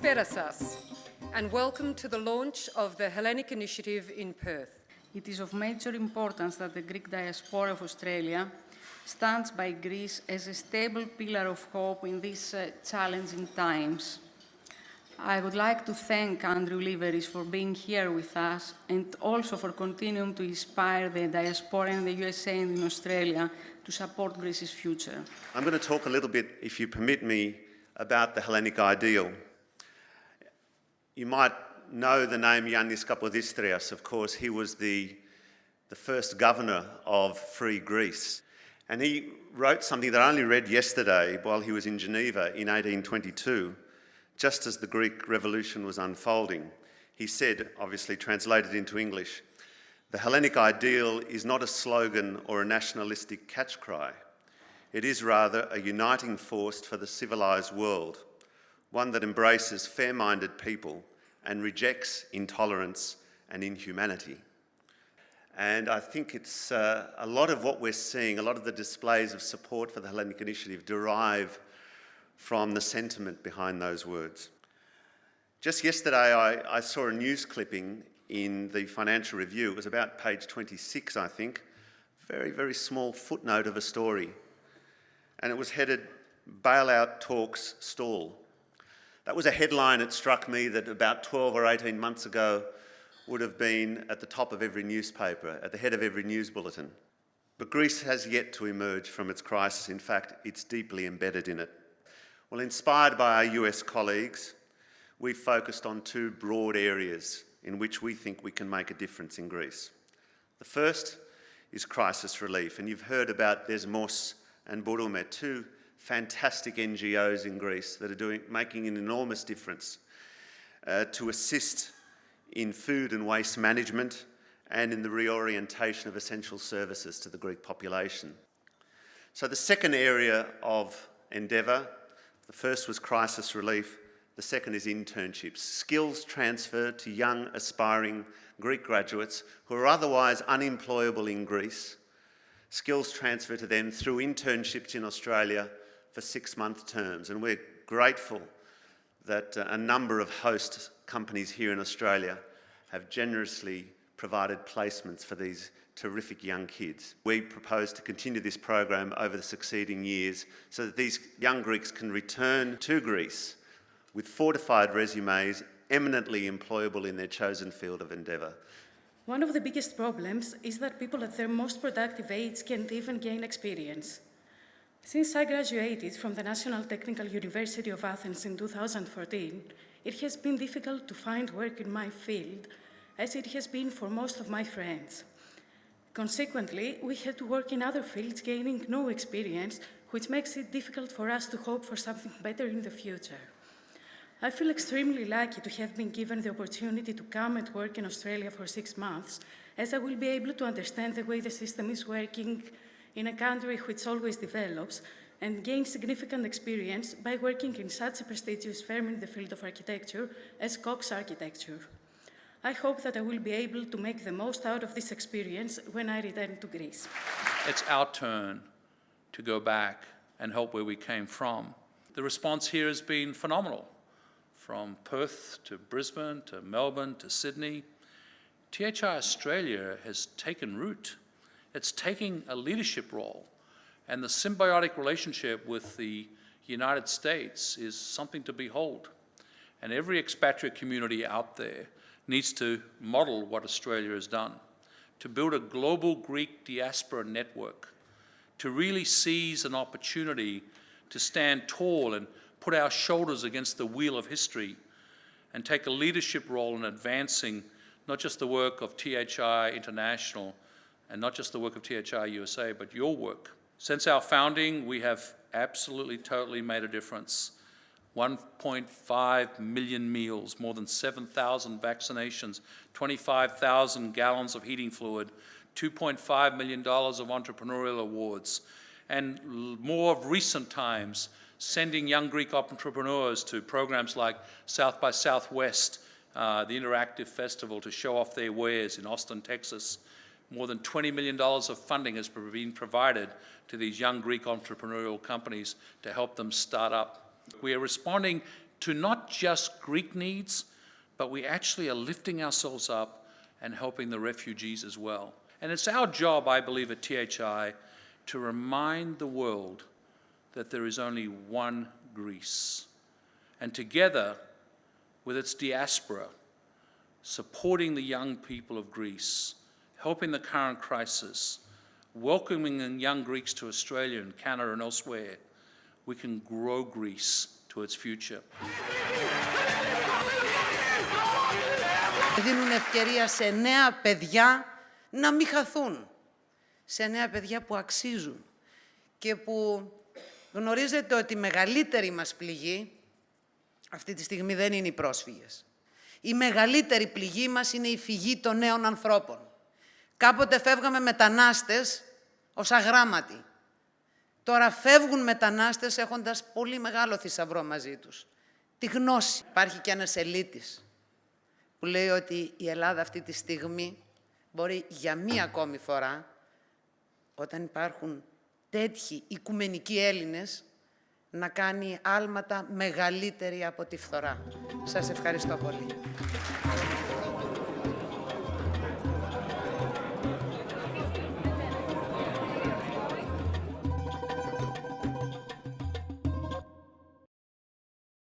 Kallisperasas, and welcome to the launch of the Hellenic Initiative in Perth. It is of major importance that the Greek diaspora of Australia stands by Greece as a stable pillar of hope in these challenging times. I would like to thank Andrew Liveris for being here with us and also for continuing to inspire the diaspora in the USA and in Australia to support Greece's future. I'm going to talk a little bit, if you permit me, about the Hellenic ideal. You might know the name Yannis Kapodistrias. Of course, he was the first governor of Free Greece. And he wrote something that I only read yesterday while he was in Geneva in 1822, just as the Greek Revolution was unfolding. He said, obviously translated into English, "The Hellenic ideal is not a slogan or a nationalistic catch cry. It is rather a uniting force for the civilised world, one that embraces fair-minded people and rejects intolerance and inhumanity." And I think it's a lot of what we're seeing, a lot of the displays of support for the Hellenic Initiative derive from the sentiment behind those words. Just yesterday, I saw a news clipping in the Financial Review. It was about page 26, I think. Very, very small footnote of a story. And it was headed, "Bailout Talks Stall." That was a headline that struck me that about 12 or 18 months ago would have been at the top of every newspaper, at the head of every news bulletin. But Greece has yet to emerge from its crisis. In fact, it's deeply embedded in it. Well, inspired by our US colleagues, we've focused on two broad areas in which we think we can make a difference in Greece. The first is crisis relief, and you've heard about Desmos and Bouroumet, two fantastic NGOs in Greece that are making an enormous difference to assist in food and waste management and in the reorientation of essential services to the Greek population. So the second area of endeavour, the first was crisis relief, the second is internships, skills transfer to young aspiring Greek graduates who are otherwise unemployable in Greece, skills transfer to them through internships in Australia for 6-month terms. And we're grateful that a number of host companies here in Australia have generously provided placements for these terrific young kids. We propose to continue this program over the succeeding years so that these young Greeks can return to Greece with fortified resumes, eminently employable in their chosen field of endeavour. One of the biggest problems is that people at their most productive age can't even gain experience. Since I graduated from the National Technical University of Athens in 2014, it has been difficult to find work in my field, as it has been for most of my friends. Consequently, we had to work in other fields, gaining no experience, which makes it difficult for us to hope for something better in the future. I feel extremely lucky to have been given the opportunity to come and work in Australia for 6 months, as I will be able to understand the way the system is working in a country which always develops, and gain significant experience by working in such a prestigious firm in the field of architecture as Cox Architecture. I hope that I will be able to make the most out of this experience when I return to Greece. It's our turn to go back and help where we came from. The response here has been phenomenal. From Perth to Brisbane to Melbourne to Sydney, THI Australia has taken root. It's taking a leadership role, and the symbiotic relationship with the United States is something to behold. And every expatriate community out there needs to model what Australia has done, to build a global Greek diaspora network, to really seize an opportunity to stand tall and put our shoulders against the wheel of history and take a leadership role in advancing not just the work of THI International and not just the work of THI USA, but your work. Since our founding, we have absolutely, totally made a difference. 1.5 million meals, more than 7,000 vaccinations, 25,000 gallons of heating fluid, $2.5 million of entrepreneurial awards, and more of recent times, sending young Greek entrepreneurs to programs like South by Southwest, the interactive festival to show off their wares in Austin, Texas. More than $20 million of funding has been provided to these young Greek entrepreneurial companies to help them start up. We are responding to not just Greek needs, but we actually are lifting ourselves up and helping the refugees as well. And it's our job, I believe, at THI to remind the world that there is only one Greece. And together, with its diaspora, supporting the young people of Greece, helping the current crisis, welcoming young Greeks to Australia and Canada and elsewhere, we can grow Greece to its future. Δίνουν ευκαιρία σε νέα παιδιά να μην χαθούν, σε νέα παιδιά που αξίζουν και που γνωρίζετε ότι η μεγαλύτερη μας πληγή αυτή τη στιγμή δεν είναι οι πρόσφυγες. Η μεγαλύτερη πληγή μας είναι η φυγή των νέων ανθρώπων. Κάποτε φεύγαμε μετανάστες ως αγράμματοι. Τώρα φεύγουν μετανάστες έχοντας πολύ μεγάλο θησαυρό μαζί τους. Τη γνώση. Υπάρχει και ένας ελίτης που λέει ότι η Ελλάδα αυτή τη στιγμή μπορεί για μία ακόμη φορά, όταν υπάρχουν τέτοιοι οικουμενικοί Έλληνες, να κάνει άλματα μεγαλύτερη από τη φθορά. Σας ευχαριστώ πολύ.